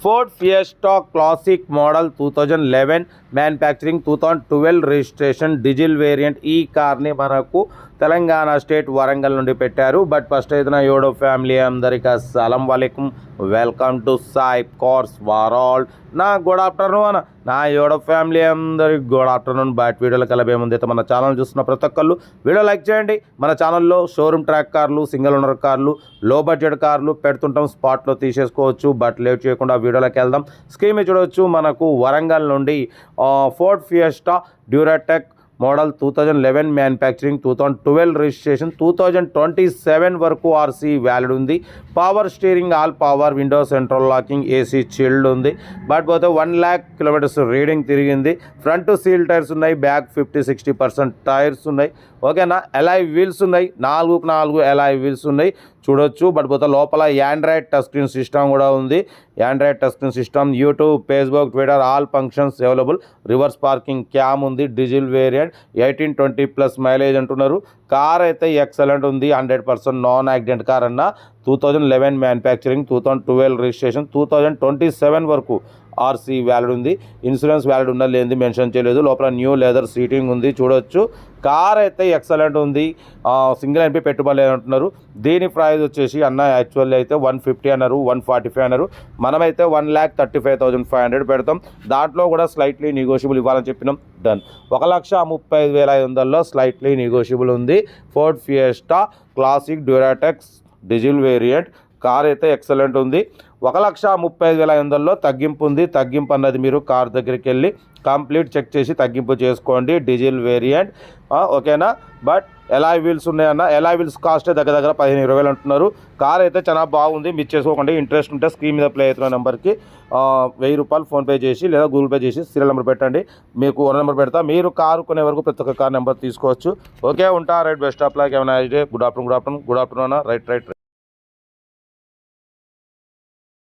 Ford Fiesta classic model 2011 manufacturing 2012 registration diesel variant. ఈ కార్ని మనకు తెలంగాణ స్టేట్ వరంగల్ నుండి పెట్టారు. బట్ ఫస్ట్ అయితే నా యోడో ఫ్యామిలీ అందరికీ అస్సలం వాలేకుం, welcome to Sai cars world. నా గుడ్ ఆఫ్టర్నూన్ అన్న, నా యోడో ఫ్యామిలీ అందరికి గుడ్ ఆఫ్టర్నూన్. బట్ వీడియోలో కలబే ముందు అయితే మన ఛానల్ చూస్తున్న ప్రతి ఒక్కళ్ళు వీడియో లైక్ చేయండి. మన ఛానల్లో షోరూమ్ ట్రాక్ కార్లు, సింగిల్ ఓనర్ కార్లు, లో బడ్జెట్ కార్లు పెడుతుంటాం, స్పాట్లో తీసేసుకోవచ్చు. బట్ లేట్ చేయకుండా వీడియోలోకి వెళ్దాం. స్క్రీన్ మీద చూడవచ్చు, మనకు వరంగల్ నుండి Ford Fiesta Duratec model 2011 manufacturing 2012 registration 2027 వరకు ఆర్సీ వ్యాలిడ్ ఉంది. Power steering, all power, window central locking, AC chilled ఉంది. బట్ పోతే 1 lakh కిలోమీటర్స్ రీడింగ్ తిరిగింది. ఫ్రంట్ సీల్ టైర్స్ ఉన్నాయి, బ్యాక్ 50-60% టైర్స్ ఉన్నాయి. ఓకేనా, ఎలాయ్ వీల్స్ ఉన్నాయి, 4 ఎలాయ్ వీల్స్ ఉన్నాయి చూడొచ్చు. బట్ పోతే లోపల యాండ్రాయిడ్ టచ్ స్క్రీన్ సిస్టమ్ కూడా ఉంది. Android touch screen system, YouTube, Facebook, Twitter all functions available. Reverse parking cam ఉంది. డీజిల్ వేరియంట్, 18-20+ మైలేజ్ అంటున్నారు. కార్ అయితే ఎక్సలెంట్ ఉంది, 100% నాన్ యాక్సిడెంట్ కార్ అన్న. 2011 మ్యానుఫ్యాక్చరింగ్, 2012 రిజిస్ట్రేషన్, 2027 వరకు ఆర్సీ వ్యాలిడ్ ఉంది. ఇన్సూరెన్స్ వ్యాలిడ్ ఉన్న లేనిది మెన్షన్ చేయలేదు. లోపల న్యూ లెదర్ సీటింగ్ ఉంది చూడొచ్చు. కార్ అయితే ఎక్సలెంట్ ఉంది. సింగిల్ ఎంపీ పెట్టుబడి అంటున్నారు. దీని ప్రైస్ వచ్చేసి అన్న యాక్చువల్లీ అయితే 150 అన్నారు, 145 అన్నారు. మనమైతే 1,35,500 పెడతాం. దాంట్లో కూడా స్లైట్లీ నెగోషియబుల్ ఇవ్వాలని చెప్పినాం. డన్. 1,35,500లో స్లైట్లీ నెగోషియబుల్ ఉంది. Ford Fiesta classic Duratecs diesel variant. Car అయితే ఎక్సలెంట్ ఉంది. 1,35,500లో తగ్గింపు ఉంది. తగ్గింపు అన్నది మీరు కార్ దగ్గరికి వెళ్ళి కంప్లీట్ చెక్ చేసి తగ్గింపు చేసుకోండి. డీజిల్ వేరియంట్, ఓకేనా. బట్ ఎలాయ్ వీల్స్ ఉన్నాయన్న. ఎలాయ్ వీల్స్ కాస్ట్ దగ్గర 15-20 అంటున్నారు. కార్ అయితే చాలా బాగుంది, మిస్ చేసుకోకండి. ఇంట్రెస్ట్ ఉంటే స్క్రీన్ మీద ప్లే అవుతున్న నెంబర్కి 1000 రూపాయలు ఫోన్పే చేసి లేదా గూగుల్ పే చేసి సీరియల్ నెంబర్ పెట్టండి. మీకు ఓనర్ నెంబర్ పెడతా. మీరు కారు కొనే వరకు ప్రతి ఒక్క కార్ నెంబర్ తీసుకోవచ్చు. ఓకే, ఉంటా. Right, best of luck. ఏమైనా గుడ్ ఆఫ్టర్నూన్ రైట్.